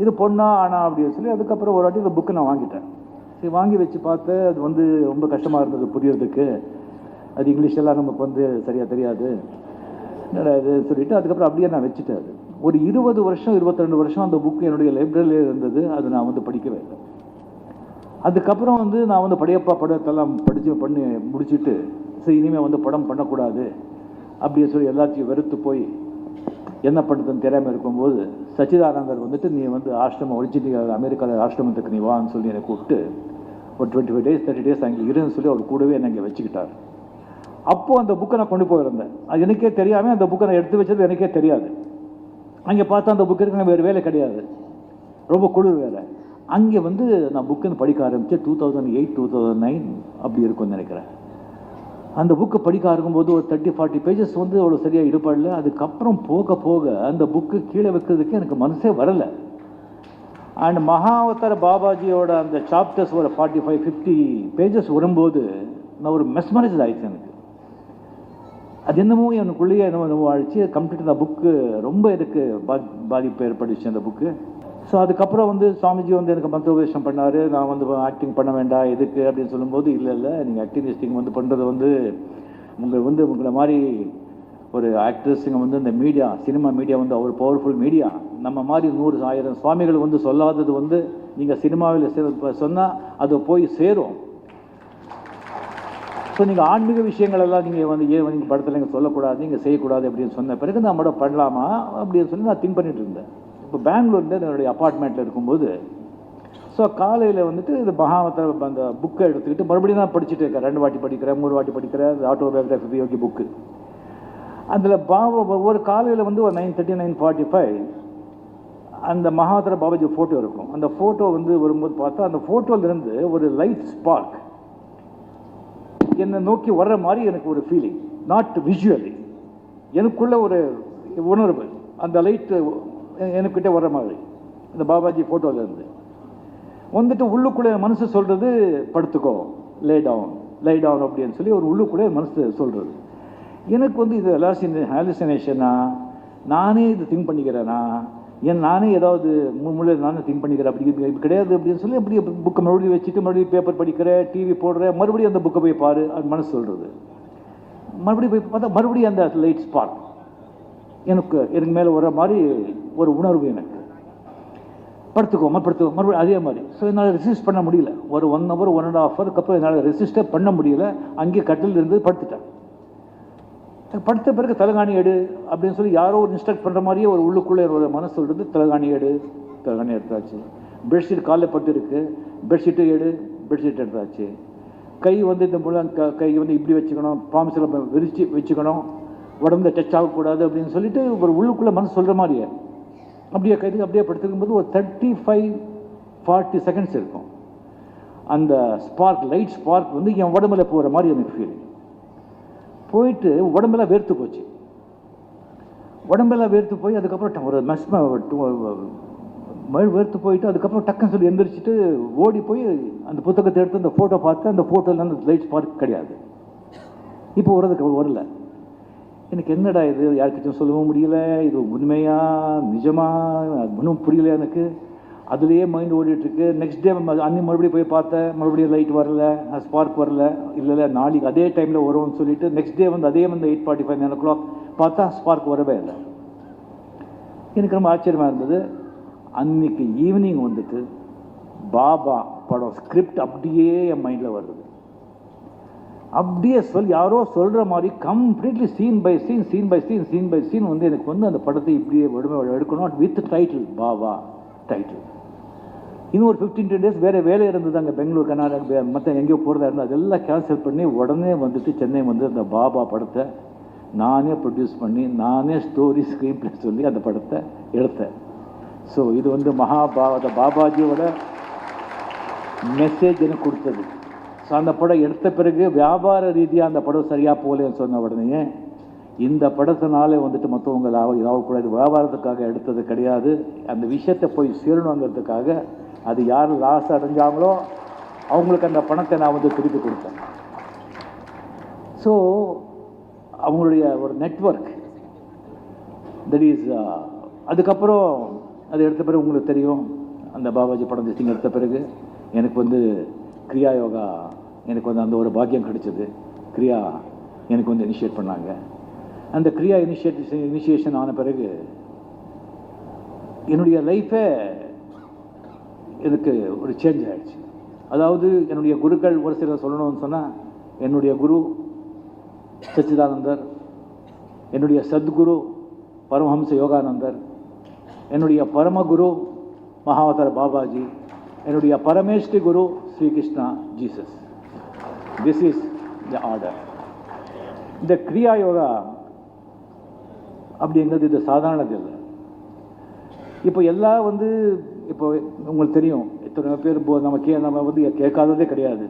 இது பொண்ணா ஆனா அப்படின்னு சொல்லி அதுக்கப்புறம் ஒரு வாட்டி இந்த புக்கை நான் வாங்கிட்டேன். சரி, வாங்கி வச்சு பார்த்தேன். அது வந்து ரொம்ப கஷ்டமாக இருந்தது புரியறதுக்கு. அது இங்கிலீஷ் எல்லாம் நமக்கு வந்து சரியாக தெரியாது. என்னடா இது சொல்லிட்டு அதுக்கப்புறம் அப்படியே நான் வச்சுட்டேன். அது ஒரு 20 வருஷம் 22 வருஷம் அந்த புக்கு என்னுடைய லைப்ரரியிலே இருந்தது. அது நான் வந்து படிக்கவே இல்லை. அதுக்கப்புறம் வந்து நான் வந்து படையப்பா படத்தெல்லாம் பண்ணி முடிச்சுட்டு சரி இனிமேல் வந்து படம் பண்ணக்கூடாது அப்படின்னு சொல்லி எல்லாத்தையும் வெறுத்து போய் என்ன பண்ணுறதுன்னு தெரியாமல் இருக்கும்போது சச்சிதானந்தர் வந்துட்டு நீ வந்து ஆசிரமம் ஒரிஜினல் அமெரிக்காவில் ஆசிரமத்துக்கு நீ வான்னு சொல்லி என்னை கூப்பிட்டு ஒரு 25 days 30 days அங்கே இருன்னு சொல்லி அவர் கூடவே என்னை இங்கே வச்சுக்கிட்டார். அப்போது அந்த புக்கை நான் கொண்டு போயிருந்தேன். அது எனக்கே தெரியாமல் அந்த புக்கை நான் எடுத்து வச்சது எனக்கே தெரியாது. அங்கே பார்த்தா அந்த புக்கு இருக்கு, வேறு வேலை கிடையாது, ரொம்ப குளிர் வேலை. அங்கே வந்து நான் புக்குன்னு படிக்க ஆரம்பித்தேன். 2008 2009 அப்படி இருக்கும்னு நினைக்கிறேன். அந்த புக்கை படிக்க ஆரம்பிக்கும்போது ஒரு 30-40 பேஜஸ் வந்து அவ்வளோ சரியாக ஈடுபடல. அதுக்கப்புறம் போக போக அந்த புக்கு கீழே வைக்கிறதுக்கு எனக்கு மனசே வரலை. அண்ட் மகாவதார பாபாஜியோட அந்த சாப்டர்ஸ் ஒரு 45-50 பேஜஸ் வரும்போது நான் ஒரு மெஸ்மரைஸ்ட் ஆயிடுச்சு. எனக்கு அது என்னமோ எனக்குள்ளேயே என்னமோ ஆயிடுச்சு. கம்ப்ளீட் அந்த புக்கு ரொம்ப எனக்கு பாதிப்பு ஏற்படுச்சு அந்த புக்கு. ஸோ அதுக்கப்புறம் வந்து சுவாமிஜி வந்து எனக்கு மந்திரோபதேசம் பண்ணார். நான் வந்து ஆக்டிங் பண்ண வேண்டாம் எதுக்கு அப்படின்னு சொல்லும்போது இல்லை நீங்கள் ஆக்டிங் வந்து பண்ணுறது வந்து உங்களை மாதிரி ஒரு ஆக்ட்ரஸுங்க வந்து இந்த மீடியா சினிமா மீடியா வந்து ஒரு பவர்ஃபுல் மீடியா. நம்ம மாதிரி 100,000 சுவாமிகள் வந்து சொல்லாதது வந்து நீங்கள் சினிமாவில் சொன்னால் அது போய் சேரும். ஸோ நீங்கள் ஆன்மீக விஷயங்கள் எல்லாம் நீங்கள் வந்து நீங்கள் படத்தில் நீங்கள் சொல்லக்கூடாது, நீங்கள் செய்யக்கூடாது அப்படின்னு சொன்ன பிறகு நான் மட்டும் பண்ணலாமா அப்படின்னு சொல்லி நான் திங்க் பண்ணிட்டு இருந்தேன். இப்போ பெங்களூர்ல என்னுடைய அப்பார்ட்மெண்ட்டில் இருக்கும்போது ஸோ காலையில் வந்துட்டு இது மகாவதார அந்த புக்கை எடுத்துக்கிட்டு மறுபடியும் தான் படிச்சுட்டு இருக்கேன். 2 வாட்டி படிக்கிறேன், 3 வாட்டி படிக்கிறேன். ஆட்டோபயோகிராஃபி யோகி புக்கு. அதில் ஒரு காலையில் வந்து ஒரு 9:30 9:45 அந்த மகாவதார பாபாஜி ஃபோட்டோ இருக்கும். அந்த ஃபோட்டோ வந்து வரும்போது பார்த்தா அந்த ஃபோட்டோலேருந்து ஒரு லைட் ஸ்பார்க் என்னை நோக்கி வர்ற மாதிரி எனக்கு ஒரு ஃபீலிங், நாட் விஷுவலி, எனக்குள்ள ஒரு உணர்வு. அந்த லைட்டு எனக்கிட்ட வர்ற மாதிரி இந்த பாபாஜி ஃபோட்டோலேருந்து வந்துட்டு உள்ளுக்குள்ளே மனசு சொல்கிறது படுத்துக்கோ, லே டவுன் அப்படின்னு சொல்லி ஒரு உள்ளுக்குள்ளே மனசு சொல்கிறது. எனக்கு வந்து இது ஹாலுசினேஷனா, நானே இது திங்க் பண்ணிக்கிறேனா, நானே ஏதாவது நானே திங்க் பண்ணிக்கிறேன் அப்படி கிடையாது அப்படின்னு சொல்லி அப்படியே புக்கை மறுபடியும் வச்சுட்டு மறுபடியும் பேப்பர் படிக்கிறேன், டிவி போடுறேன், மறுபடியும் அந்த புக்கை போய் பாரு அது மனசு சொல்கிறது. மறுபடியும் போய் பார்த்தா மறுபடியும் அந்த லைட் ஸ்பார்க் எனக்கு மேலே வர மாதிரி ஒரு உணர்வு. எனக்கு படுத்துக்கோ மறுபடியும் அதே மாதிரி. ஸோ என்னால் ரெசிஸ்ட் பண்ண முடியல. ஒரு 1 hour 1.5 hour அப்புறம் என்னால் ரெசிஸ்டே பண்ண முடியல. அங்கேயே கட்டில் இருந்து படுத்துட்டேன். படுத்த பிறகு தலைகாணி எடு அப்படின்னு சொல்லி யாரோ ஒரு இன்ஸ்ட்ரக்ட் பண்ணுற மாதிரியே ஒரு உள்ளுக்குள்ளே ஒரு மனசு சொல்கிறது. தலைகாணி எடுத்தாச்சு. பெட்ஷீட் காலில் பட்டு இருக்கு, பெட்ஷீட்டு பெட்ஷீட் எடுத்தாச்சு. கை வந்து இந்த கை வந்து இப்படி வச்சுக்கணும், பாம்ஸில் விரிச்சு வச்சுக்கணும், உடம்புல டச் ஆகக்கூடாது அப்படின்னு சொல்லிட்டு ஒரு உள்ளுக்குள்ளே மனசு சொல்கிற மாதிரியே அப்படியே கைது அப்படியே படுத்துக்கும்போது ஒரு 35-40 செகண்ட்ஸ் இருக்கும். அந்த ஸ்பார்க் லைட் ஸ்பார்க் வந்து என் உடம்புல போகிற மாதிரி எனக்கு ஃபீலிங். போயிட்டு உடம்பெல்லாம் வேர்த்து போச்சு. உடம்பெல்லாம் வேர்த்து போய் அதுக்கப்புறம் ஒரு வேர்த்து போயிட்டு அதுக்கப்புறம் டக்குன்னு சொல்லி எந்திரிச்சிட்டு ஓடி போய் அந்த புத்தகத்தை எடுத்து அந்த ஃபோட்டோ பார்த்து அந்த ஃபோட்டோவில் அந்த லைட் ஸ்பார்க் கிடையாது. இப்போ வரல. எனக்கு என்னடா இது, யாருக்கிட்டும் சொல்லவும் முடியல, இது உண்மையா நிஜமா ஒன்றும் புரியல எனக்கு. அதுலேயே மைண்ட் ஓடிட்டுருக்கு. நெக்ஸ்ட் டே மறுபடியும் போய் பார்த்தேன், மறுபடியும் லைட் வரல, ஸ்பார்க் வரல. இல்லை நாளைக்கு அதே டைமில் வரும்னு சொல்லிட்டு நெக்ஸ்ட் டே வந்து அதே வந்து 8:45 9 o'clock பார்த்தா ஸ்பார்க் வரவே இல்லை. எனக்கு ரொம்ப ஆச்சரியமாக இருந்தது. அன்னைக்கு ஈவினிங் வந்துட்டு பாபா படம் ஸ்கிரிப்ட் அப்படியே என் மைண்டில் வருது. அப்படியே யாரோ சொல்கிற மாதிரி கம்ப்ளீட்லி சீன் பை சீன் வந்து எனக்கு வந்து அந்த படத்தை இப்படியே எடுக்கணும் வித் டைட்டில், பாபா டைட்டில். இன்னும் ஒரு 15-20 days வேறு வேலை இருந்தது அங்கே பெங்களூர் கர்நாடகா மற்ற எங்கேயோ போகிறதா இருந்தது. அதெல்லாம் கேன்சல் பண்ணி உடனே வந்துட்டு சென்னை வந்து அந்த பாபா படத்தை நானே ப்ரொடியூஸ் பண்ணி நானே ஸ்டோரி ஸ்க்ரீன் பிளே சொல்லி அந்த படத்தை எடுத்தேன். ஸோ இது வந்து பாபாஜியோட மெசேஜ் எனக்கு கொடுத்தது. ஸோ அந்த படம் எடுத்த பிறகு வியாபார ரீதியாக அந்த படம் சரியாக போகலன்னு சொன்ன உடனே இந்த படத்தினாலே வந்துட்டு மற்றவங்க லாபக்கூடாது, வியாபாரத்துக்காக எடுத்தது கிடையாது, அந்த விஷயத்தை போய் சேரணுங்கிறதுக்காக அது யார் லாஸ் அடைஞ்சாங்களோ அவங்களுக்கு அந்த பணத்தை நான் வந்து திருப்பி கொடுத்தேன். ஸோ அவங்களுடைய ஒரு நெட்வொர்க் தட் இஸ் அதுக்கப்புறம் அது எடுத்த பிறகு உங்களுக்கு தெரியும், அந்த பாபாஜி படம் திசிங் எடுத்த பிறகு எனக்கு வந்து கிரியா யோகா எனக்கு வந்து அந்த ஒரு பாக்கியம் கிடைச்சது. கிரியா எனக்கு வந்து இனிஷியேட் பண்ணாங்க. அந்த கிரியா இனிஷியேஷன் ஆன பிறகு என்னுடைய லைஃபே எனக்கு ஒரு சேஞ்ச் ஆகிடுச்சு. அதாவது என்னுடைய குருக்கள் ஒரு சிலர் சொல்லணும்னு சொன்னால், என்னுடைய குரு சச்சிதானந்தர், என்னுடைய சத்குரு பரமஹம்ச யோகானந்தர், என்னுடைய பரமகுரு மகாவதார பாபாஜி, என்னுடைய பரமேஸ்வரி குரு Sri Krishna Jesus. This is the order. இந்த கிரியா யோகா அப்படிங்கிறது இது சாதாரணது இல்லை. இப்போ எல்லாம் வந்து இப்போ உங்களுக்கு தெரியும், எத்தனை பேர் நம்ம வந்து கேட்காததே கிடையாது.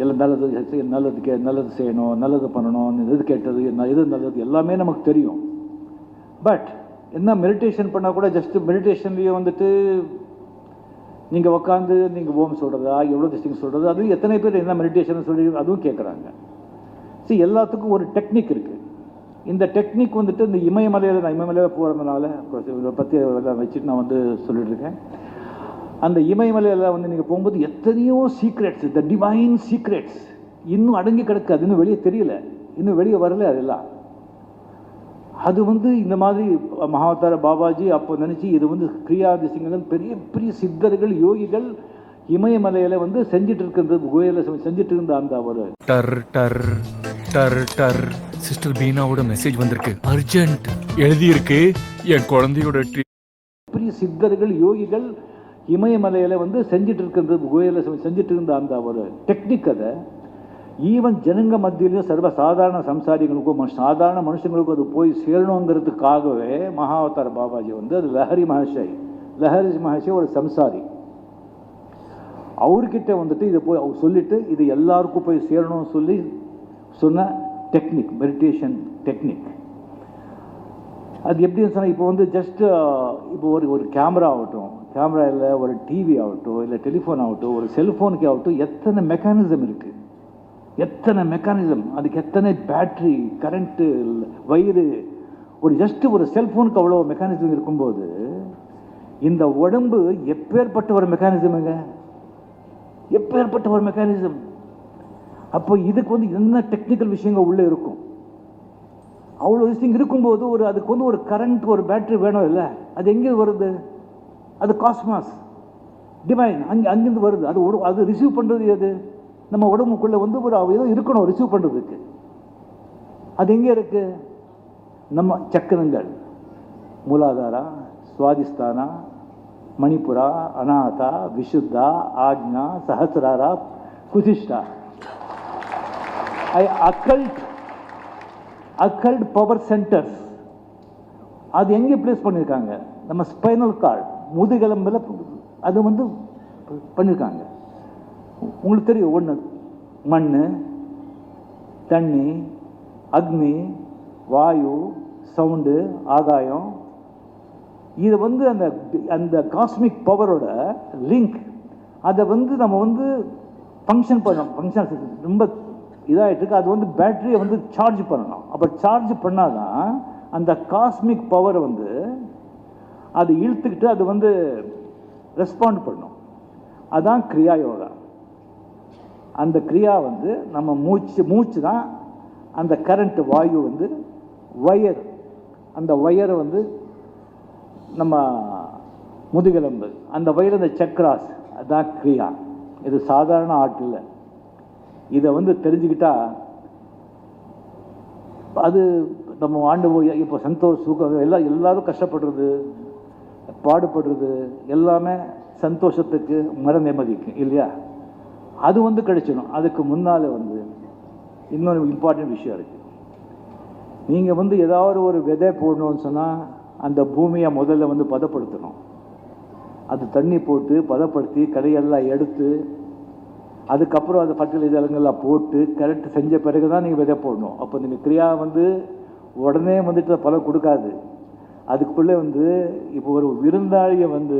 எல்லாம் நல்லது செய்யணும், நல்லது பண்ணணும், எது கேட்டது எது நல்லது எல்லாமே நமக்கு தெரியும். பட் என்ன மெடிடேஷன் பண்ணால் கூட ஜஸ்ட் மெடிடேஷன்லேயே வந்துட்டு நீங்கள் உட்காந்து நீங்கள் ஓம் சொல்கிறதா எவ்வளோ திசிங் சொல்கிறது, அது எத்தனை பேர் என்ன மெடிடேஷன் சொல்லி அதுவும் கேட்குறாங்க. சரி, எல்லாத்துக்கும் ஒரு டெக்னிக் இருக்குது. இந்த டெக்னிக் வந்துட்டு இந்த இமயமலையில் போகிறதுனால இதை பற்றி எல்லாம் வச்சுட்டு நான் வந்து சொல்லிட்டுருக்கேன். அந்த இமயமலையில் வந்து நீங்கள் போகும்போது எத்தனையோ சீக்ரெட்ஸ், த டிவைன் சீக்ரெட்ஸ் இன்னும் அடங்கி கிடக்கு. அது இன்னும் வெளியே தெரியல, இன்னும் வெளியே வரல. அதெல்லாம் அது வந்து இந்த மாதிரி மகாவதார பாபாஜி அப்போ நினச்சி இது வந்து கிரியா திசிங்கள் பெரிய பெரிய சித்தர்கள் யோகிகள் இமயமலையில் வந்து செஞ்சுட்டு இருக்கிறது, குகையில் செஞ்சுட்டு இருந்த அந்த ஒரு டர் டர் டர் டர் சிஸ்டர் பீனாவோட மெசேஜ் வந்திருக்கு, அர்ஜென்ட் எழுதியிருக்கு. என் குழந்தையோட பெரிய சித்தர்கள் யோகிகள் இமயமலையில் வந்து செஞ்சுட்டு இருக்கிறது, குகையில் செஞ்சுட்டு இருந்த அந்த ஒரு டெக்னிக். அதை ஈவன் ஜனங்க மத்தியிலையும் சர்வ சாதாரண சம்சாரிகளுக்கும் சாதாரண மனுஷங்களுக்கும் அது போய் சேரணுங்கிறதுக்காகவே மகாவதார பாபாஜி வந்து அது லஹரி மகர்ஷி ஒரு சம்சாரி, அவர்கிட்ட வந்துட்டு இதை போய் அவர் சொல்லிட்டு இது எல்லாருக்கும் போய் சேரணும்னு சொல்லி சொன்ன டெக்னிக், மெடிடேஷன் டெக்னிக். அது எப்படின்னு சொன்னால், இப்போ வந்து ஜஸ்ட் இப்போ ஒரு கேமரா ஆகட்டும், கேமரா இல்லை ஒரு டிவி ஆகட்டும், இல்லை டெலிஃபோன் ஆகட்டும், ஒரு செல்ஃபோனுக்கு ஆகட்டும், எத்தனை மெக்கானிசம் இருக்குது, எத்தனை மெக்கானிசம், அதுக்கு எத்தனை பேட்ரி, கரண்ட்டு, வயிறு, ஒரு ஜஸ்ட்டு ஒரு செல்ஃபோனுக்கு அவ்வளோ மெக்கானிசம் இருக்கும்போது இந்த உடம்பு எப்பேற்பட்ட ஒரு மெக்கானிசமுங்க, எப்பேற்பட்ட ஒரு மெக்கானிசம். அப்போ இதுக்கு வந்து என்ன டெக்னிக்கல் விஷயங்கள் உள்ளே இருக்கும். அவ்வளோ விஷயம் இருக்கும்போது அதுக்கு வந்து ஒரு கரண்ட், ஒரு பேட்டரி வேணும் இல்லை? அது எங்கே வருது? அது காஸ்மாஸ், டிவைன், அங்கிருந்து வருது. அது ரிசீவ் பண்ணுறது எது? நம்ம உடம்புக்குள்ளே வந்து ஏதோ இருக்கணும் ரிசீவ் பண்ணுறதுக்கு. அது எங்கே இருக்கு? நம்ம சக்கரங்கள், மூலாதாரா, சுவாதிஸ்தானா, மணிப்புரா, அநாதா, விஷுத்தா, ஆக்ஞா, சஹசிராரா, குதிஷ்டா, அக்கல்ட் பவர் சென்டர்ஸ். அது எங்கே பிளேஸ் பண்ணியிருக்காங்க? நம்ம ஸ்பைனல் கார்டு, முதுகெலும்பில் அது வந்து பண்ணியிருக்காங்க. உங்களுக்கு தெரியும், ஒன்று மண், தண்ணி, அக்னி, வாயு, சவுண்டு, ஆகாயம். இது வந்து அந்த காஸ்மிக் பவரோட லிங்க். அதை வந்து நம்ம வந்து ஃபங்க்ஷன் ரொம்ப இதாகிட்டு இருக்கு. அது வந்து பேட்டரியை வந்து சார்ஜ் பண்ணணும். அப்போ சார்ஜ் பண்ணாதான் அந்த காஸ்மிக் பவர் வந்து அது இழுத்துக்கிட்டு அது வந்து ரெஸ்பாண்ட் பண்ணும். அதான் கிரியா யோகா. அந்த கிரியா வந்து நம்ம மூச்சு தான் அந்த கரண்ட், வாயு வந்து ஒயர், அந்த ஒயரை வந்து நம்ம முதுகெலும்பு, அந்த வயர், அந்த சக்ராஸ், அதான் கிரியா. இது சாதாரண ஆட்டில். இதை வந்து தெரிஞ்சுக்கிட்டா அது நம்ம ஆண்டு போய் இப்போ சந்தோஷ் சுகம் எல்லாரும் கஷ்டப்படுறது, பாடுபடுறது எல்லாமே சந்தோஷத்துக்கு, மன நிம்மதிக்கு இல்லையா? அது வந்து கிடைச்சிடும். அதுக்கு முன்னால் வந்து இன்னொரு இம்பார்ட்டன்ட் விஷயம் இருக்குது. நீங்கள் வந்து ஏதாவது ஒரு விதை போடணும்னு சொன்னால் அந்த பூமியை முதல்ல வந்து பதப்படுத்தணும். அது தண்ணி போட்டு பதப்படுத்தி களையெல்லாம் எடுத்து அதுக்கப்புறம் அது ஃபர்டிலைசர்கள்லாம் போட்டு கரெக்ட் செஞ்ச பிறகு தான் நீங்கள் விதை போடணும். அப்போ நீங்கள் கிரியா வந்து உடனே வந்துட்டு பலம் கொடுக்காது. அதுக்குள்ளே வந்து இப்போ ஒரு விருந்தாளியை வந்து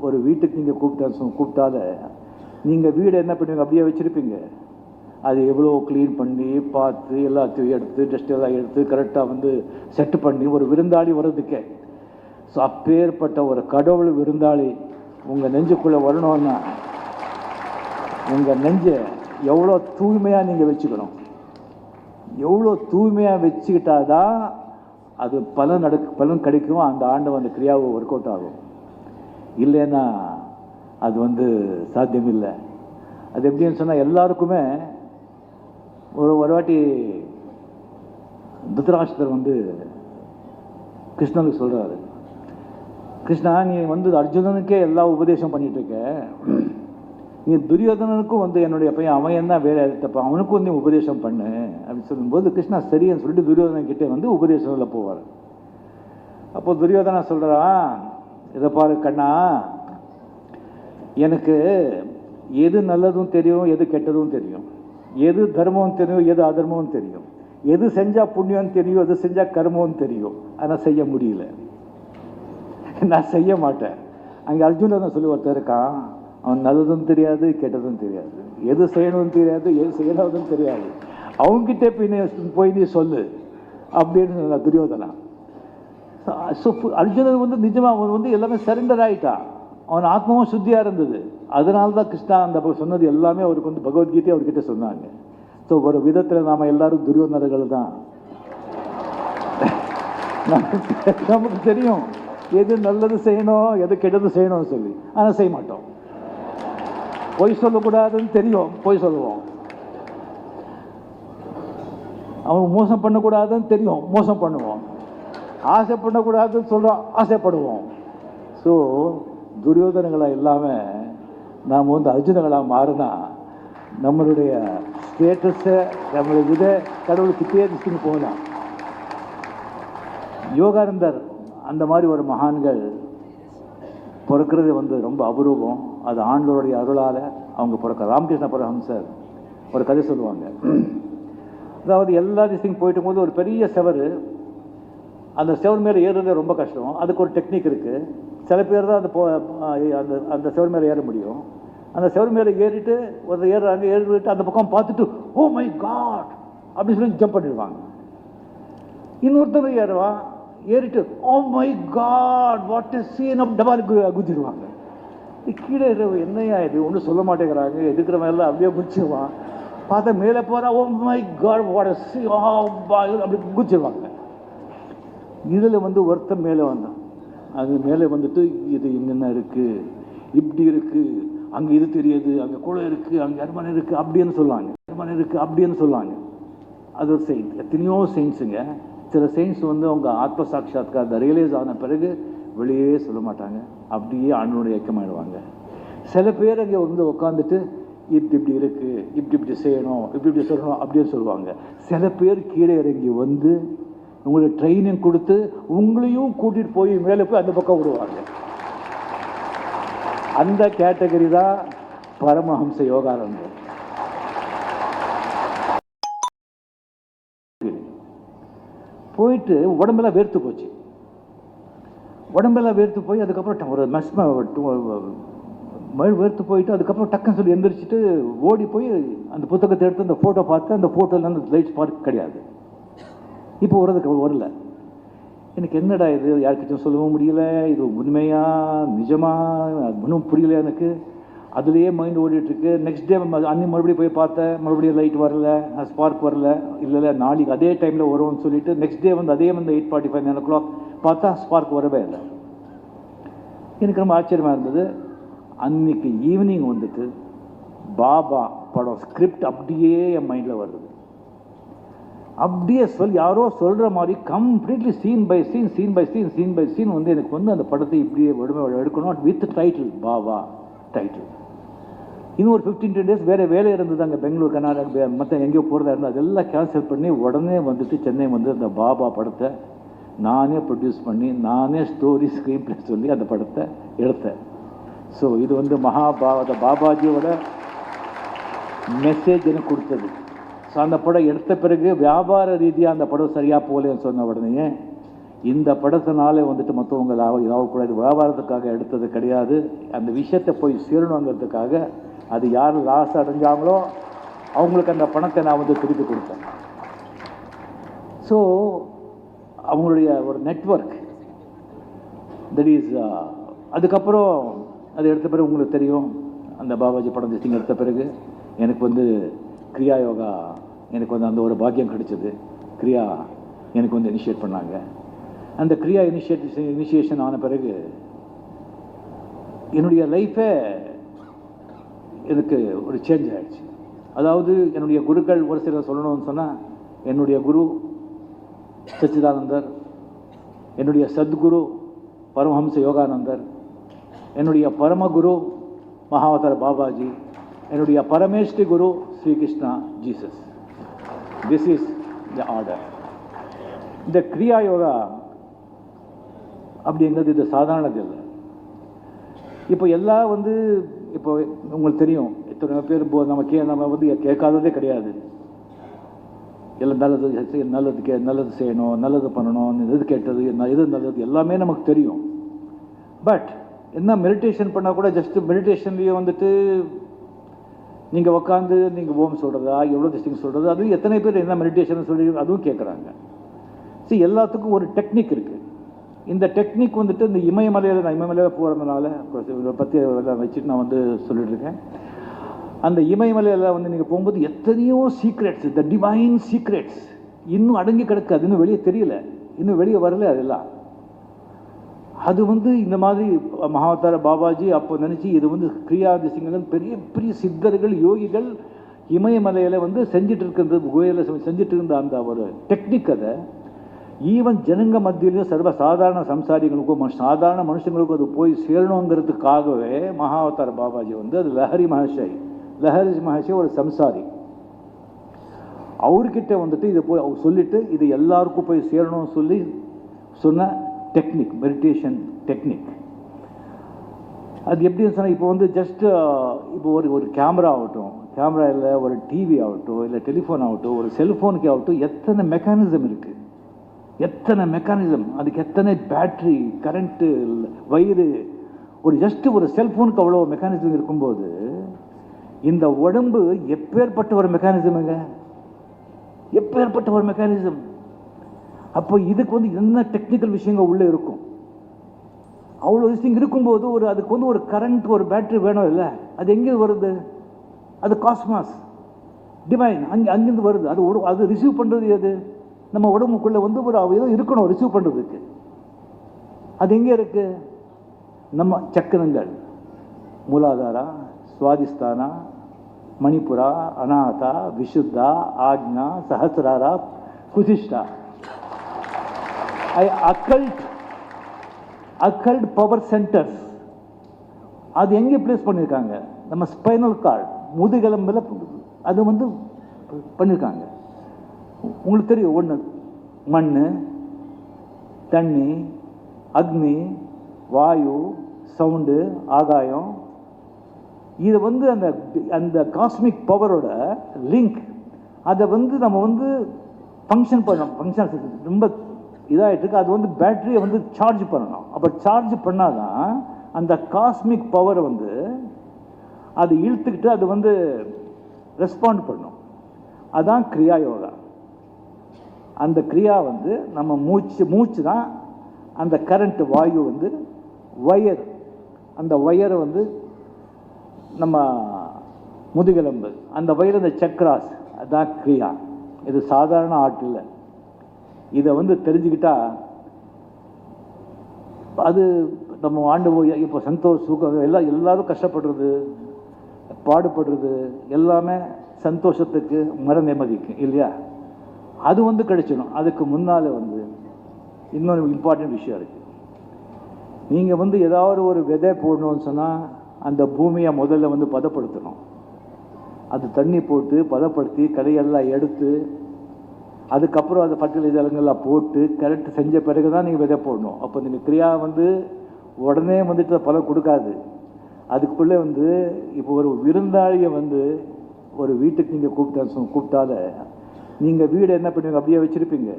ஒரு வீட்டுக்கு நீங்கள் கூப்பிட்டால நீங்கள் வீடு என்ன பண்ணுவீங்க? அப்படியே வச்சுருப்பீங்க. அது எவ்வளோ க்ளீன் பண்ணி பார்த்து எல்லாத்தையும் எடுத்து டஸ்ட் எல்லாம் எடுத்து கரெக்டாக வந்து செட்டு பண்ணி ஒரு விருந்தாளி வர்றதுக்கே. ஸோ அப்பேற்பட்ட ஒரு கடவுள் விருந்தாளி உங்கள் நெஞ்சுக்குள்ளே வரணும்னா உங்கள் நெஞ்சை எவ்வளோ தூய்மையாக நீங்கள் வச்சுக்கணும். எவ்வளோ தூய்மையாக வச்சுக்கிட்டாதான் அது பலன் கிடைக்கும். அந்த ஆண்டு அந்த கிரியாவை ஒர்க் அவுட் ஆகும். இல்லைன்னா அது சாத்தியமில்லை. அது எப்படின்னு சொன்னால் எல்லாருக்குமே ஒரு வாட்டி திருதராஷ்டிரர் கிருஷ்ணனுக்கு சொல்கிறாரு, கிருஷ்ணா நீ அர்ஜுனனுக்கே எல்லா உபதேசம் பண்ணிகிட்ருக்க, நீ துரியோதனனுக்கும் என்னுடைய பையன் அவன் என்ன வேலை தப்ப அவனுக்கும் நீ உபதேசம் பண்ணு அப்படின்னு சொல்லும்போது கிருஷ்ணா சரின்னு சொல்லிட்டு துரியோதனன்கிட்டே உபதேசத்தில் போவார். அப்போது துரியோதனா சொல்கிறான், இதை பாரு கண்ணா, எனக்கு எது நல்லதும் தெரியும், எது கெட்டதும் தெரியும், எது தர்மம் தெரியும், எது அதர்மம் தெரியும், எது செஞ்சால் புண்ணியம் தெரியும், எது செஞ்சால் கர்மம் தெரியும். ஆனால் செய்ய முடியல, நான் செய்ய மாட்டேன். அங்கே அர்ஜுனன் சொல்லி ஒருத்தர் இருக்கான், அவன் நல்லதும் தெரியாது கெட்டதும் தெரியாது, எது செய்யணும்னு தெரியாது, எது செய்யணும்னு தெரியாது, அவங்ககிட்ட போய் நீ சொல்லு அப்படின்னு துரியோதனா. ஸோ அர்ஜுனன் நிஜமாக அவன் எல்லாமே சரண்டர் ஆகிட்டான். அவன் ஆத்மாவும் சுத்தியாக இருந்தது. அதனால தான் கிருஷ்ணா அந்த சொன்னது எல்லாமே அவருக்கு பகவத்கீதை அவர்கிட்ட சொன்னாங்க. ஸோ ஒரு விதத்தில் நாம் எல்லாரும் துரியோதனர்கள் தான். நமக்கு தெரியும் எது நல்லது செய்யணும், எது கெட்டது செய்யணும்னு சொல்லி, ஆனால் செய்ய மாட்டோம். பொய் சொல்லக்கூடாதுன்னு தெரியும், பொய் சொல்லுவோம். அவன் மோசம் பண்ணக்கூடாதுன்னு தெரியும், மோசம் பண்ணுவோம். ஆசை பண்ணக்கூடாதுன்னு சொல்கிறோம், ஆசைப்படுவோம். ஸோ துரியோதனங்களாக இல்லாமல் நாம் அர்ஜுனங்களாக மாறினா நம்மளுடைய ஸ்டேட்டஸை நம்மளுடைய கடவுளுக்கிட்டே திசைக்கு போகலாம். யோகானந்தர் அந்த மாதிரி ஒரு மகான்கள் பிறக்கிறது ரொம்ப அபூர்வம். அது ஆண்டவருடைய அருளால் அவங்க பிறக்க. ராமகிருஷ்ண பரமஹம்சர் ஒரு கதை சொல்லுவாங்க. அதாவது எல்லா திசைக்கும் போயிட்டு போது ஒரு பெரிய செவரு, அந்த செவர் மேலே ஏறுறது ரொம்ப கஷ்டம். அதுக்கு ஒரு டெக்னிக் இருக்குது. சில பேர் தான் அந்த செவர் மேலே ஏற முடியும். அந்த செவர் மேலே ஏறிட்டு ஒரு ஏறுறாங்க, ஏறிட்டு அந்த பக்கம் பார்த்துட்டு ஓ மை காட் அப்படின்னு சொல்லி ஜம்ப் பண்ணிடுவாங்க. இன்னொருத்தர் ஏறுவான், ஏறிட்டு oh my god what is scene up டபால் குதிடுவாங்க. கீழே என்னையா இது ஒன்றும் சொல்ல மாட்டேங்கிறாங்க, எதுக்குற மேலே அப்படியே குதிச்சிடுவான். பார்த்தா மேலே போகிறா oh my god what is சீ அப்படி குதிச்சிடுவாங்க. இதில் ஒருத்தர் மேலே வந்தான். அது மேலே இது என்னென்ன இருக்குது, இப்படி இருக்குது, அங்கே இது தெரியுது, அங்கே குளம் இருக்குது, அங்கே அரண்மனை இருக்குது அப்படின்னு சொல்லுவாங்க, அரண்மனை இருக்குது அப்படின்னு சொல்லுவாங்க. அது ஒரு சயின்ஸ். எத்தனையோ சயின்ஸுங்க. சில சயின்ஸ் அவங்க ஆத்ம சாட்சாத்கார ரியலைஸ் ஆன பிறகு வெளியே சொல்ல மாட்டாங்க, அப்படியே ஆண்டவனுடைய ஐக்கியமாயிடுவாங்க. சில பேர் அங்கே உட்காந்துட்டு இப்படி இப்படி இருக்குது, இப்படி இப்படி செய்யணும், இப்படி இப்படி சொல்லணும் அப்படின்னு சொல்லுவாங்க. சில பேர் கீழே இறங்கி உங்களுக்கு ட்ரைனிங் கொடுத்து உங்களையும் கூட்டிகிட்டு போய் மேலே போய் அந்த பக்கம் விடுவாங்க. அந்த கேட்டகரி தான் பரமஹம்ச யோகானந்தர். போயிட்டு உடம்பெல்லாம் வேர்த்து போச்சு. உடம்பெல்லாம் வேர்த்து போய் அதுக்கப்புறம் ஒரு வேர்த்து போயிட்டு அதுக்கப்புறம் டக்குன்னு சொல்லி எந்திரிச்சிட்டு ஓடி போய் அந்த புத்தகத்தை எடுத்து அந்த ஃபோட்டோ பார்த்து அந்த ஃபோட்டோவில் அந்த லைட் ஸ்பார்க் கிடையாது. இப்போ வரல. எனக்கு என்னடா இது, யார்கிட்டையும் சொல்லவும் முடியல, இது உண்மையாக நிஜமாக ஒன்றும் புரியல எனக்கு. அதுலேயே மைண்ட் ஓடிட்டுருக்கு. நெக்ஸ்ட் டே அன்னி மறுபடியும் போய் பார்த்தேன், மறுபடியும் லைட் வரல, ஸ்பார்க் வரல. இல்லை நாளைக்கு அதே டைமில் வரும்னு சொல்லிட்டு நெக்ஸ்ட் டே அதே 8:45 9 o'clock பார்த்தா ஸ்பார்க் வரவே இல்லை. எனக்கு ரொம்ப ஆச்சரியமாக இருந்தது. அன்னைக்கு ஈவினிங் பாபா படம் ஸ்கிரிப்ட் அப்படியே என் மைண்டில் வருது. அப்படியே யாரோ சொல்கிற மாதிரி கம்ப்ளீட்லி சீன் பை சீன் எனக்கு அந்த படத்தை இப்படியே எடுக்கணும் வித் டைட்டில், பாபா டைட்டில். இன்னும் ஒரு 15 days வேறு வேலை இருந்தது அங்கே பெங்களூர், கர்நாடகா, மற்ற எங்கேயோ போகிறதா இருந்தது. அதெல்லாம் கேன்சல் பண்ணி உடனே சென்னை அந்த பாபா படத்தை நானே ப்ரொடியூஸ் பண்ணி நானே ஸ்டோரி ஸ்க்ரீன் பிளே சொல்லி அந்த படத்தை எடுத்தேன். ஸோ இது பாபாஜியோட மெசேஜ் எனக்கு கொடுத்தது. ஸோ அந்த படம் எடுத்த பிறகு வியாபார ரீதியாக அந்த படம் சரியாக போகலன்னு சொன்ன உடனே இந்த படத்தினாலே மற்றவங்க லாபக்கூடாது, வியாபாரத்துக்காக எடுத்தது கிடையாது, அந்த விஷயத்தை போய் சேரணுங்கிறதுக்காக அது யார் லாஸ் அடைஞ்சாங்களோ அவங்களுக்கு அந்த பணத்தை நான் திருப்பி கொடுத்தேன். ஸோ அவங்களுடைய ஒரு நெட்வொர்க் தட் இஸ் அதுக்கப்புறம் அது எடுத்த பிறகு உங்களுக்கு தெரியும், அந்த பாபாஜி படம் திசிங் எடுத்த பிறகு எனக்கு வந்து கிரியா யோகா எனக்கு வந்து அந்த ஒரு பாக்கியம் கிடைச்சது. கிரியா எனக்கு வந்து இனிஷியேட் பண்ணாங்க. அந்த கிரியா இனிஷியேஷன் ஆன பிறகு என்னுடைய லைஃபே எனக்கு ஒரு சேஞ்ச் ஆகிடுச்சு. அதாவது என்னுடைய குருக்கள் ஒரு சிலர் சொல்லணும்னு சொன்னால், என்னுடைய குரு சச்சிதானந்தர், என்னுடைய சத்குரு பரமஹம்ச யோகானந்தர், என்னுடைய பரமகுரு மகாவதார பாபாஜி, என்னுடைய பரமேஷ்டி குரு Sri Krishna Jesus. This is the order. இந்த கிரியா யோகா அப்படிங்கிறது இது சாதாரணது இல்லை. இப்போ எல்லாம் வந்து இப்போ உங்களுக்கு தெரியும், எத்தனை பேர் நம்ம வந்து கேட்காததே கிடையாது. எல்லாம் நல்லது செய்யணும், நல்லது பண்ணணும், எது கேட்டது எது நல்லது எல்லாமே நமக்கு தெரியும். பட் என்ன மெடிடேஷன் பண்ணால் கூட ஜஸ்ட் மெடிடேஷன்லேயே வந்துட்டு நீங்கள் உட்காந்து நீங்கள் ஓம் சொல்கிறதா எவ்வளோ திஸ்டிங் சொல்கிறது, அது எத்தனை பேர் என்ன மெடிடேஷன் சொல்லி அதுவும் கேட்குறாங்க. சரி, எல்லாத்துக்கும் ஒரு டெக்னிக் இருக்குது. இந்த டெக்னிக் வந்துட்டு இந்த இமயமலையில் போகிறதுனால பற்றி எல்லாம் வச்சுட்டு நான் வந்து சொல்லிட்டுருக்கேன். அந்த இமயமலையில் வந்து நீங்கள் போகும்போது எத்தனையோ சீக்ரெட்ஸ், த டிவைன் சீக்ரெட்ஸ் இன்னும் அடங்கி கிடக்காது, இன்னும் வெளியே தெரியல, இன்னும் வெளியே வரல. அதெல்லாம் அது வந்து இந்த மாதிரி மகாவதார பாபாஜி அப்போ நினச்சி இது வந்து கிரியா திசிங்கள் பெரிய பெரிய சித்தர்கள் யோகிகள் இமயமலையில் வந்து செஞ்சுட்டு இருக்கிறது, கோயிலில் செஞ்சுட்டு இருந்த அந்த ஒரு டெக்னிக் அதை ஈவன் ஜனங்க மத்தியிலையும் சர்வ சாதாரண சம்சாரிகளுக்கும் சாதாரண மனுஷங்களுக்கும் அது போய் சேரணுங்கிறதுக்காகவே மகாவதார பாபாஜி வந்து அது லஹரி மகர்ஷி ஒரு சம்சாரி, அவர்கிட்ட வந்துட்டு இதை போய் அவர் சொல்லிட்டு இது எல்லாருக்கும் போய் சேரணும்னு சொல்லி சொன்ன டெக்னிக், மெடிடேஷன் டெக்னிக். அது எப்படின்னு சொன்னால், இப்போ வந்து ஜஸ்ட் இப்போ ஒரு கேமரா ஆகட்டும், கேமரா இல்லை ஒரு டிவி ஆகட்டும், இல்லை டெலிஃபோன் ஆகட்டும், ஒரு செல்ஃபோனுக்கு ஆகட்டும், எத்தனை மெக்கானிசம் இருக்குது, எத்தனை மெக்கானிசம், அதுக்கு எத்தனை பேட்ரி, கரண்ட்டு, வயிறு, ஒரு ஜஸ்ட் ஒரு செல்ஃபோனுக்கு அவ்வளோ மெக்கானிசம் இருக்கும்போது இந்த உடம்பு எப்பேற்பட்ட ஒரு மெக்கானிசமுங்க, எப்பேற்பட்ட ஒரு மெக்கானிசம். அப்போ இதுக்கு வந்து என்ன டெக்னிக்கல் விஷயங்கள் உள்ளே இருக்கும். அவ்வளோ விஷயம் இருக்கும்போது அதுக்கு வந்து ஒரு கரண்ட், ஒரு பேட்ரி வேணும் இல்லை, அது எங்கே வருது? அது காஸ்மாஸ், டிவைன், அங்கேருந்து வருது. அது ரிசீவ் பண்ணுறது எது? நம்ம உடம்புக்குள்ளே வந்து ஒரு ஏதோ இருக்கணும் ரிசீவ் பண்ணுறதுக்கு. அது எங்கே இருக்கு? நம்ம சக்கரங்கள், மூலாதாரா, சுவாதிஸ்தானா, மணிப்புரா, அநாதா, விசுத்தா, ஆக்ஞா, சஹசிராரா, குசிஷ்டா, அக்கல்ட் பவர் சென்டர்ஸ். அது எங்கே பிளேஸ் பண்ணியிருக்காங்க? நம்ம ஸ்பைனல் கார்டு, முதுகெலும்பில் அது வந்து பண்ணியிருக்காங்க. உங்களுக்கு தெரியும், ஒன்று மண், தண்ணி, அக்னி, வாயு, சவுண்டு, ஆகாயம். இதை வந்து அந்த காஸ்மிக் பவரோட லிங்க், அதை வந்து நம்ம வந்து ஃபங்க்ஷன் ரொம்ப இதாகிட்டு இருக்கு. அது வந்து பேட்டரியை வந்து சார்ஜ் பண்ணணும். அப்போ சார்ஜ் பண்ணாதான் அந்த காஸ்மிக் பவரை வந்து அது இழுத்துக்கிட்டு அது வந்து ரெஸ்பாண்ட் பண்ணும். அதான் கிரியா யோகா. அந்த கிரியா வந்து நம்ம மூச்சு தான் அந்த கரண்ட், வாயு வந்து வயர், அந்த வயரை வந்து நம்ம முதுகெலும்பு, அந்த வயர், அந்த சக்ராஸ், அதுதான் கிரியா. இது சாதாரண ஆர்ட் இல்லை. இதை வந்து தெரிஞ்சுக்கிட்டா அது நம்ம ஆண்டு இப்போ சந்தோஷ், சுகம், எல்லாரும் கஷ்டப்படுறது, பாடுபடுறது எல்லாமே சந்தோஷத்துக்கு, மன நிம்மதிக்கு இல்லையா? அது வந்து கிடைச்சிடும். அதுக்கு முன்னால் வந்து இன்னொரு இம்பார்ட்டன்ட் விஷயம் இருக்குது. நீங்கள் வந்து ஏதாவது ஒரு விதை போடணும்னு சொன்னால் அந்த பூமியை முதல்ல வந்து பதப்படுத்தணும். அது தண்ணி போட்டு பதப்படுத்தி கடையெல்லாம் எடுத்து அதுக்கப்புறம் அந்த ஃபர்டிலைசர்கள்லாம் போட்டு கரெக்ட் செஞ்ச பிறகு தான் நீங்கள் விதை போடணும். அப்போ நீங்கள் கிரியா வந்து உடனே வந்துட்டு பலம் கொடுக்காது. அதுக்குள்ளே வந்து இப்போ ஒரு விருந்தாளியை வந்து ஒரு வீட்டுக்கு நீங்கள் கூப்பிட்டால நீங்கள் வீடு என்ன பண்ணுவீங்க? அப்படியே வச்சுருப்பீங்க.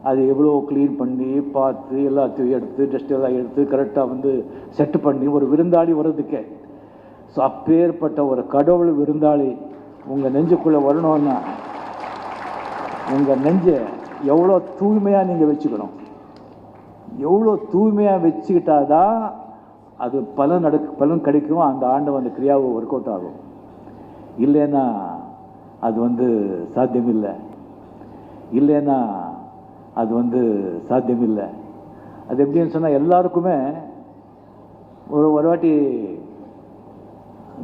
அது எவ்வளோ க்ளீன் பண்ணி பார்த்து எல்லாத்தையும் எடுத்து டஸ்ட் எல்லாம் எடுத்து கரெக்டாக வந்து செட்டு பண்ணி ஒரு விருந்தாளி வர்றதுக்கே. ஸோ அப்பேற்பட்ட ஒரு கடவுள் விருந்தாளி உங்கள் நெஞ்சுக்குள்ளே வரணும்னா உங்கள் நெஞ்சை எவ்வளோ தூய்மையாக நீங்கள் வச்சுக்கணும். எவ்வளோ தூய்மையாக வச்சுக்கிட்டாதான் அது பலன் கிடைக்கும். அந்த ஆண்டு அந்த கிரியாவை ஒர்க் அவுட் ஆகும். இல்லைன்னா அது சாத்தியமில்லை. இல்லைன்னா அது சாத்தியமில்லை. அது எப்படின்னு சொன்னால் எல்லாருக்குமே ஒரு வாட்டி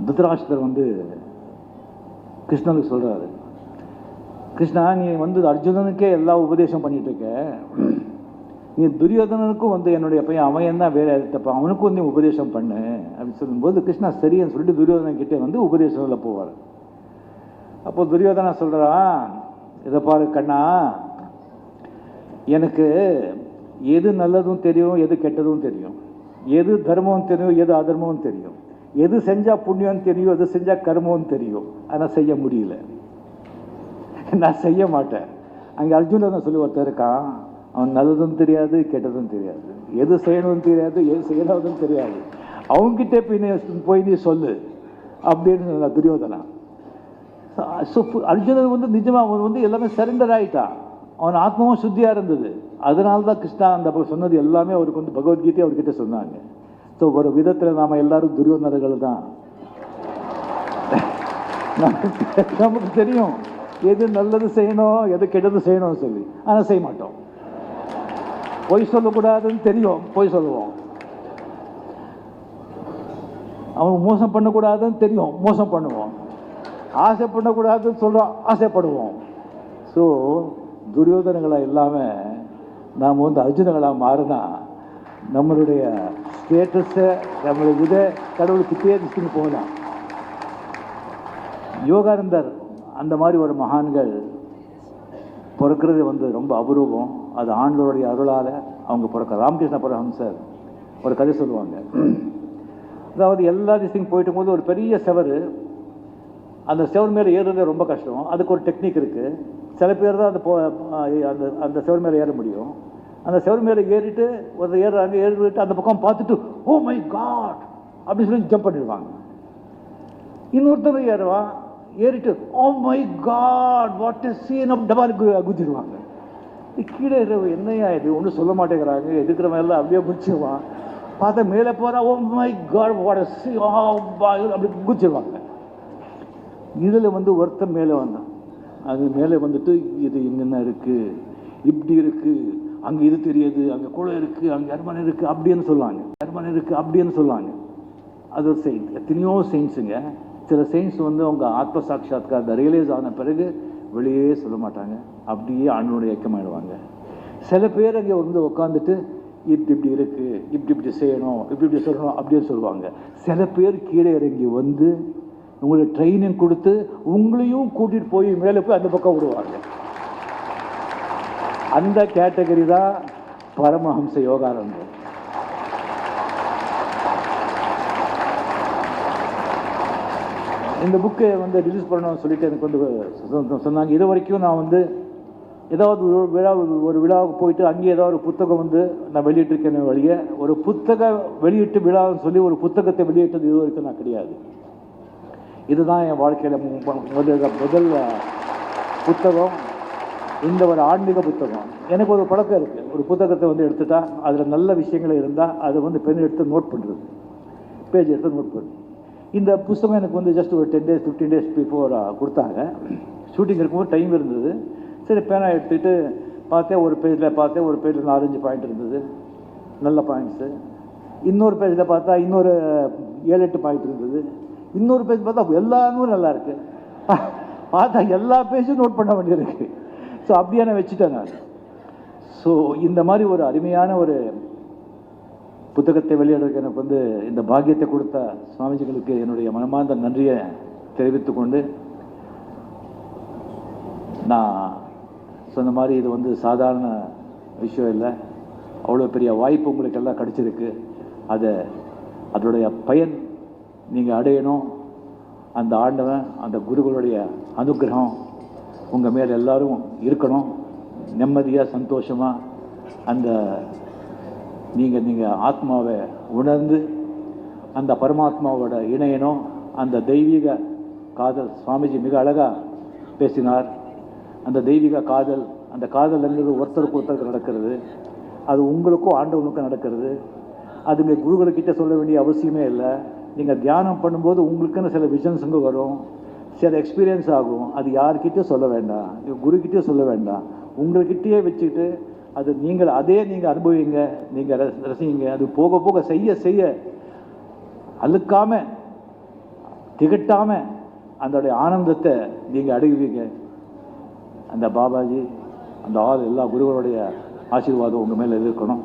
திருதராஷ்டிரர் கிருஷ்ணனுக்கு சொல்கிறாரு, கிருஷ்ணா நீ அர்ஜுனனுக்கே எல்லா உபதேசம் பண்ணிட்டு இருக்க, நீ துரியோதனனுக்கும் என்னுடைய பையன் அவன் என்ன வேலை தப்ப அவனுக்கும் நீ உபதேசம் பண்ணு அப்படின்னு சொல்லும்போது கிருஷ்ணா சரின்னு சொல்லிட்டு துரியோதனன் கிட்டே உபதேசத்தில் போவார். அப்போ துரியோதனா சொல்கிறான், இதை பாரு கண்ணா, எனக்கு எது நல்லதும் தெரியும், எது கெட்டதும் தெரியும், எது தர்மம் தெரியும், எது அதர்மம் தெரியும், எது செஞ்சால் புண்ணியம் தெரியும், எது செஞ்சால் கர்மம் தெரியும். ஆனால் செய்ய முடியல, நான் செய்ய மாட்டேன். அங்கே அர்ஜுனன் சொல்லி ஒருத்தர் இருக்கான், அவன் நல்லதும் தெரியாது கெட்டதும் தெரியாது, எது செய்யணும்னு தெரியாது, எது செய்யணும்னு தெரியாது, அவங்ககிட்ட போய் நீ சொல்லு அப்படின்னு துரியோதனா. ஸோ அர்ஜுனன் நிஜமாக அவன் எல்லாமே சரண்டர் ஆகிட்டான். அவன் ஆத்மாவும் சுத்தியாக இருந்தது. அதனால தான் கிருஷ்ணா அந்த சொன்னது எல்லாமே அவருக்கு பகவத்கீதை அவர்கிட்ட சொன்னாங்க. ஸோ ஒரு விதத்தில் நாம் எல்லாரும் துரியோதனர்கள் தான். நமக்கு தெரியும் எது நல்லது செய்யணும், எது கெட்டது செய்யணும்னு சொல்லி, ஆனால் செய்ய மாட்டோம். பொய் சொல்லக்கூடாதுன்னு தெரியும், பொய் சொல்லுவோம். அவன் மோசம் பண்ணக்கூடாதுன்னு தெரியும், மோசம் பண்ணுவோம். ஆசை பண்ணக்கூடாதுன்னு சொல்கிறோம், ஆசைப்படுவோம். ஸோ துரியோதனங்களாக இல்லாமல் நாம் அர்ஜுனங்களாக மாறினா நம்மளுடைய ஸ்டேட்டஸை நம்மளுடைய கடவுளுக்கிட்டே திசைன்னு போகலாம். யோகானந்தர் அந்த மாதிரி ஒரு மகான்கள் பிறக்கிறது ரொம்ப அபூர்வம். அது ஆண்டவருடைய அருளால் அவங்க பிறக்க. ராமகிருஷ்ண பரமஹம்சர் ஒரு கதை சொல்லுவாங்க. அதாவது எல்லா திசையும் போயிட்டு போது ஒரு பெரிய செவரு, அந்த செவர் மேலே ஏறுறதே ரொம்ப கஷ்டம். அதுக்கு ஒரு டெக்னிக் இருக்குது. சில பேர் தான் அந்த செவர் மேலே ஏற முடியும். அந்த செவர் மேலே ஏறிட்டு ஒரு ஏறுறாங்க, ஏறிட்டு அந்த பக்கம் பார்த்துட்டு ஓ மை காட் அப்படின்னு சொல்லி ஜம்ப் பண்ணிடுவாங்க. இன்னொருத்தர் ஏறுவான், ஏறிட்டு oh my god what is scene up டபால் குதிடுவாங்க. கீழே என்னையா இது ஒன்றும் சொல்ல மாட்டேங்கிறாங்க, எதுக்குற மேலே அப்படியே முடிச்சிடுவான். பார்த்தா மேலே போகிறா oh my god what is சீ அப்படி குதிச்சிடுவாங்க. இதில் ஒருத்தர் மேலே வந்தான். அது மேலே இது என்னென்ன இருக்குது, இப்படி இருக்குது, அங்கே இது தெரியுது, அங்கே குளம் இருக்குது, அங்கே அரண்மனை இருக்குது அப்படின்னு சொல்லுவாங்க, அரண்மனை இருக்குது அப்படின்னு சொல்லுவாங்க. அது ஒரு சயின்ஸ். எத்தனையோ சயின்ஸுங்க. சில சயின்ஸ் அவங்க ஆத்ம சாட்சாத்கார் ரியலைஸ் ஆன பிறகு வெளியே சொல்ல மாட்டாங்க, அப்படியே ஆண்டோட இயக்கமாயிடுவாங்க. சில பேர் அங்கே உட்காந்துட்டு இப்படி இப்படி இருக்குது, இப்படி இப்படி செய்யணும், இப்படி இப்படி சொல்லணும் அப்படின்னு சொல்லுவாங்க. சில பேர் கீழே இறங்கி உங்களுக்கு ட்ரைனிங் கொடுத்து உங்களையும் கூட்டிகிட்டு போய் மேலே போய் அந்த பக்கம் விடுவாங்க. அந்த கேட்டகரி தான் பரமஹம்ச யோகானந்தர். இந்த புக்கை ரிலீஸ் பண்ணணும்னு சொல்லிட்டு எனக்கு சொன்னாங்க. இது வரைக்கும் நான் ஏதாவது ஒரு விழாவுக்கு போயிட்டு அங்கேயே ஏதாவது ஒரு புத்தகம் நான் வெளியிட்டிருக்கேன் வழியே, ஒரு புத்தக வெளியீட்டு விழான்னு சொல்லி ஒரு புத்தகத்தை வெளியிட்டது இது வரைக்கும் நான் கிடையாது. இதுதான் என் வாழ்க்கையில் முதல் புத்தகம். இந்த ஒரு ஆன்மீக புத்தகம். எனக்கு ஒரு பழக்கம் இருக்குது, ஒரு புத்தகத்தை எடுத்துட்டா அதில் நல்ல விஷயங்கள் இருந்தால் அதை பென் எடுத்து நோட் பண்ணுறது, பேஜ் எடுத்து நோட் பண்ணுறது. இந்த புத்தகம் எனக்கு ஜஸ்ட் ஒரு 10 days 15 days பிஃபோர் கொடுத்தாங்க. ஷூட்டிங் இருக்கும்போது டைம் இருந்தது. சரி பேனா எடுத்துகிட்டு பார்த்தேன், ஒரு பேஜில் பார்த்தேன், ஒரு பேஜில் 4-5 பாயிண்ட் இருந்தது, நல்ல பாயிண்ட்ஸு. இன்னொரு பேஜில் பார்த்தா இன்னொரு 7-8 பாயிண்ட் இருந்தது. இன்னொரு பேஜ் பார்த்தா எல்லாமே நல்லா இருக்குது. பார்த்தா எல்லா பேஜும் நோட் பண்ண வேண்டியிருக்கு. ஸோ அப்படியே நான் வச்சுட்டேன் நான். ஸோ இந்த மாதிரி ஒரு அருமையான ஒரு புத்தகத்தை வெளியிடுறதுக்கு எனக்கு இந்த பாக்கியத்தை கொடுத்த சுவாமிஜிகளுக்கு என்னுடைய மனமார்ந்த நன்றியை தெரிவித்துக்கொண்டு, நான் சொன்ன மாதிரி இது சாதாரண விஷயம் இல்லை. அவ்வளோ பெரிய வாய்ப்பு உங்களுக்கு எல்லாம் கிடச்சிருக்கு. அதோடைய பயன் நீங்கள் அடையணும். அந்த ஆண்டவன், அந்த குருகளுடைய அனுகிரகம் உங்கள் மேலே எல்லாரும் இருக்கணும். நிம்மதியாக சந்தோஷமாக அந்த நீங்கள் ஆத்மாவை உணர்ந்து அந்த பரமாத்மாவோட இணையணும். அந்த தெய்வீக காதல் சுவாமிஜி மிக அழகாக பேசினார். அந்த தெய்வீக காதல், அந்த காதல் என்பது ஒருத்தருக்கு ஒருத்தருக்கு நடக்கிறது. அது உங்களுக்கும் ஆண்டவனுக்கும் நடக்கிறது. அதுங்க குருகளுக்கிட்ட சொல்ல வேண்டிய அவசியமே இல்லை. நீங்கள் தியானம் பண்ணும்போது உங்களுக்குன்னு சில விஷன்ஸுங்க வரும், சில எக்ஸ்பீரியன்ஸ் ஆகும். அது யார்கிட்டயும் சொல்ல வேண்டாம், குருக்கிட்டே சொல்ல வேண்டாம், உங்கள்கிட்டயே வச்சுக்கிட்டு அது நீங்கள் அனுபவிங்க, நீங்கள் ரசிங்க. அது போக போக செய்ய செய்ய அழுக்காம திகட்டாம அதோடைய ஆனந்தத்தை நீங்கள் அடைவீங்க. அந்த பாபாஜி, அந்த எல்லா குருகளுடைய ஆசீர்வாதம் உங்கள் மேலே இருக்கணும்.